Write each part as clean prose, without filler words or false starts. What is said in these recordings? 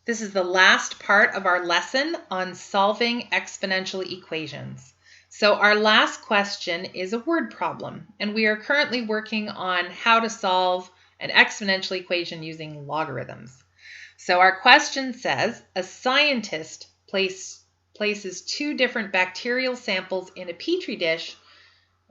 This is the last part of our lesson on solving exponential equations. So our last question is a word problem, and we are currently working on how to solve an exponential equation using logarithms. So our question says, a scientist places two different bacterial samples in a petri dish,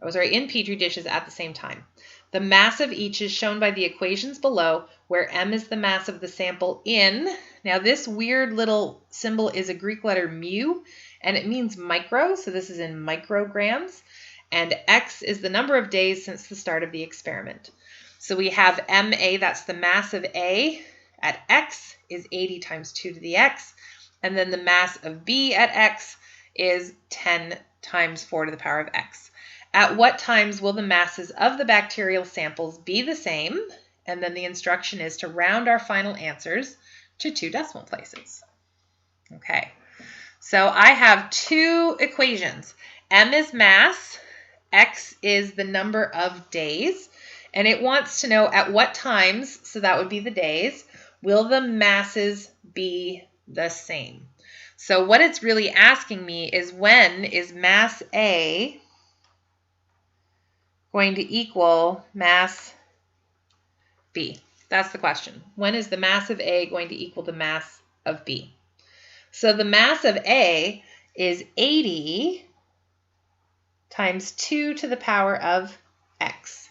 in petri dishes at the same time. The mass of each is shown by the equations below, where m is the mass of the sample in. Now this weird little symbol is a Greek letter mu, and it means micro, so this is in micrograms. And x is the number of days since the start of the experiment. So we have ma, that's the mass of A at x is 80 times 2 to the x. And then the mass of B at x is 10 times 4 to the power of x. At what times will the masses of the bacterial samples be the same? And then the instruction is to round our final answers to 2 decimal places. Okay, so I have two equations. M is mass, x is the number of days, and it wants to know at what times, so that would be the days, will the masses be the same. So what it's really asking me is, when is mass A going to equal mass B? That's the question. When is the mass of A going to equal the mass of B? So the mass of A is 80 times 2 to the power of x.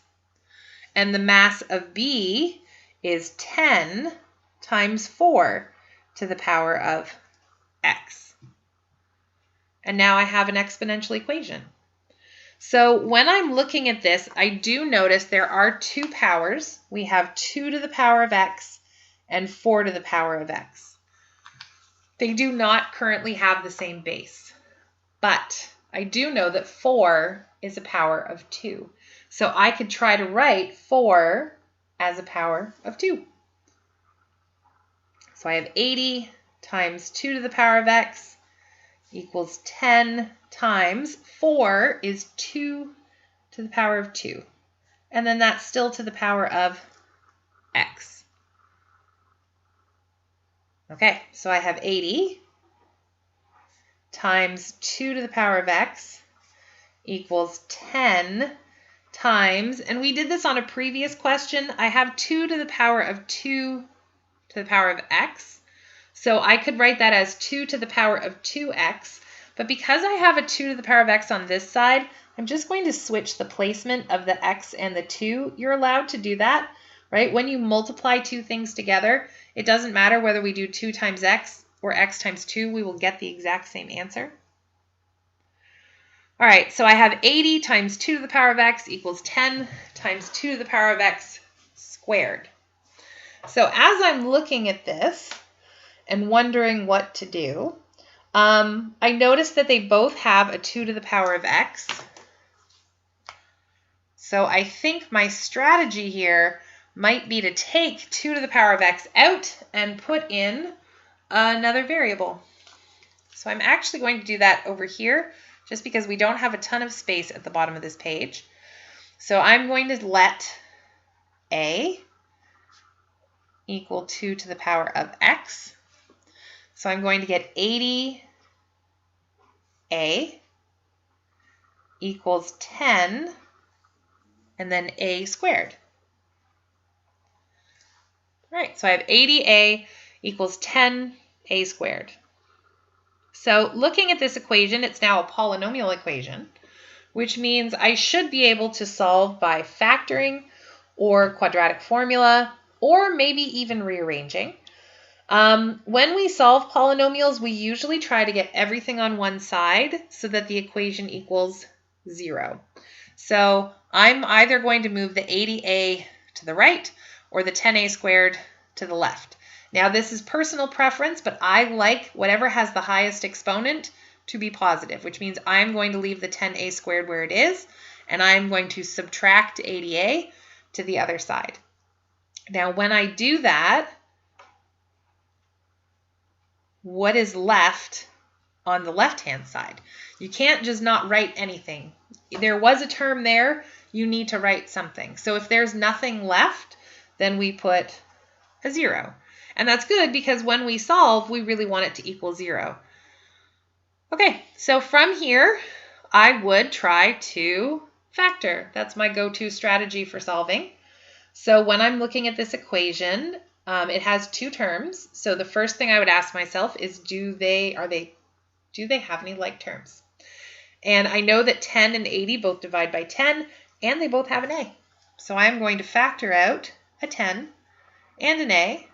And the mass of B is 10 times 4 to the power of x. And now I have an exponential equation. So when I'm looking at this, I do notice there are two powers. We have 2 to the power of x and 4 to the power of x. They do not currently have the same base, but I do know that 4 is a power of 2. So I could try to write 4 as a power of 2. So I have 80 times 2 to the power of x equals 10 times 4 is 2 to the power of 2. And then that's still to the power of x. Okay, so I have 80 times 2 to the power of x equals 10 times, and we did this on a previous question, I have 2 to the power of 2 to the power of x. So I could write that as 2 to the power of 2x, but because I have a 2 to the power of x on this side, I'm just going to switch the placement of the x and the 2. You're allowed to do that, right? When you multiply two things together, it doesn't matter whether we do 2 times x or x times 2, we will get the exact same answer. All right, so I have 80 times 2 to the power of x equals 10 times 2 to the power of x squared. So as I'm looking at this and wondering what to do, I noticed that they both have a 2 to the power of x. So I think my strategy here might be to take 2 to the power of x out and put in another variable. So I'm actually going to do that over here just because we don't have a ton of space at the bottom of this page. So I'm going to let A equal 2 to the power of x. So I'm going to get 80A equals 10 and then A squared. All right, so I have 80A equals 10A squared. So looking at this equation, it's now a polynomial equation, which means I should be able to solve by factoring or quadratic formula, or maybe even rearranging. When we solve polynomials, we usually try to get everything on one side so that the equation equals 0. So I'm either going to move the 80A to the right or the 10A squared to the left. Now this is personal preference, but I like whatever has the highest exponent to be positive, which means I'm going to leave the 10A squared where it is, and I'm going to subtract 80A to the other side. Now when I do that, what is left on the left-hand side? You can't just not write anything. There was a term there, you need to write something. So if there's nothing left, then we put a 0. And that's good because when we solve, we really want it to equal 0. Okay, so from here, I would try to factor. That's my go-to strategy for solving. So when I'm looking at this equation, it has 2 terms. So the first thing I would ask myself is, do they have any like terms? And I know that 10 and 80 both divide by 10, and they both have an a. So I'm going to factor out a 10 and an a.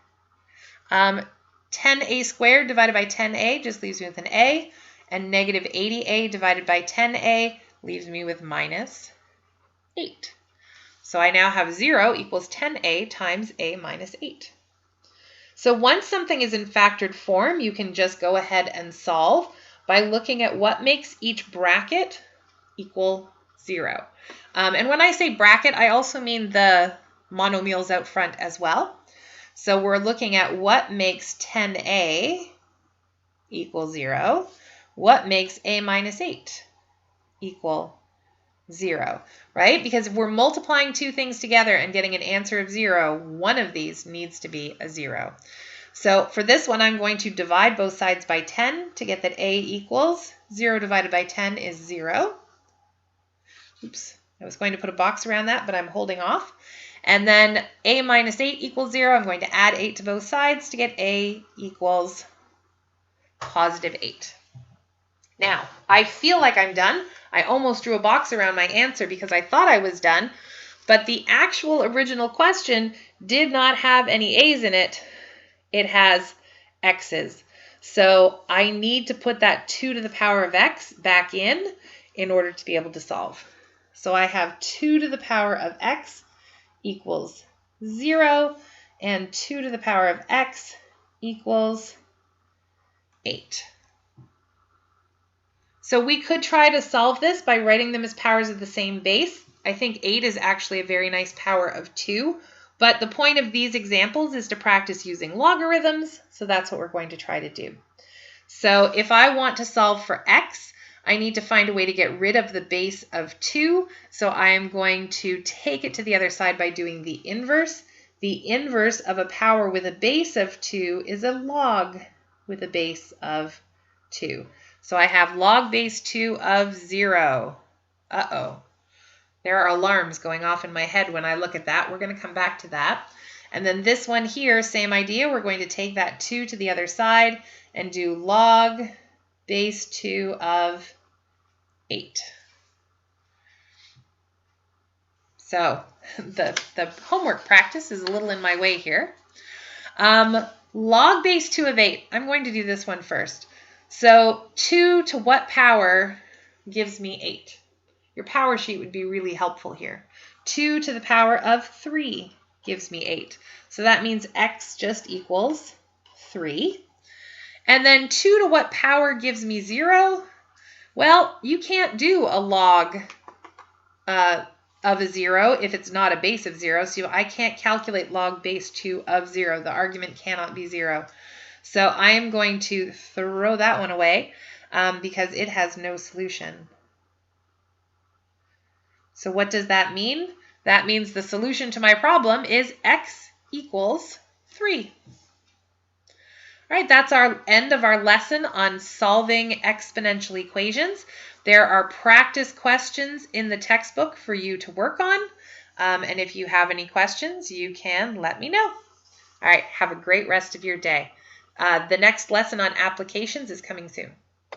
10a squared divided by 10a just leaves me with an a, and negative 80a divided by 10a leaves me with minus 8. So I now have 0 equals 10a times a minus 8. So once something is in factored form, you can just go ahead and solve by looking at what makes each bracket equal 0. And when I say bracket, I also mean the monomials out front as well. So we're looking at what makes 10a equal 0, what makes a minus 8 equal 0, right? Because if we're multiplying 2 things together and getting an answer of 0, one of these needs to be a 0. So for this one, I'm going to divide both sides by 10 to get that a equals 0 divided by 10 is 0. Oops, I was going to put a box around that, but I'm holding off. And then a minus 8 equals 0. I'm going to add 8 to both sides to get a equals positive 8. Now, I feel like I'm done. I almost drew a box around my answer because I thought I was done, but the actual original question did not have any a's in it. It has x's. So I need to put that 2 to the power of x back in order to be able to solve. So I have 2 to the power of x equals 0, and 2 to the power of x equals 8. So we could try to solve this by writing them as powers of the same base. I think 8 is actually a very nice power of 2, but the point of these examples is to practice using logarithms, so that's what we're going to try to do. So if I want to solve for x, I need to find a way to get rid of the base of 2, so I am going to take it to the other side by doing the inverse. The inverse of a power with a base of 2 is a log with a base of 2. So I have log base 2 of 0. Uh-oh. There are alarms going off in my head when I look at that. We're going to come back to that. And then this one here, same idea. We're going to take that 2 to the other side and do log base 2 of 8. So the homework practice is a little in my way here. Log base 2 of 8. I'm going to do this one first. So 2 to what power gives me 8? Your power sheet would be really helpful here. 2 to the power of 3 gives me 8. So that means x just equals 3. And then 2 to what power gives me 0? Well, you can't do a log of a 0 if it's not a base of 0. So I can't calculate log base 2 of 0. The argument cannot be 0. So I am going to throw that one away because it has no solution. So what does that mean? That means the solution to my problem is x equals 3. All right, that's our end of our lesson on solving exponential equations. There are practice questions in the textbook for you to work on. And if you have any questions, you can let me know. All right, have a great rest of your day. The next lesson on applications is coming soon.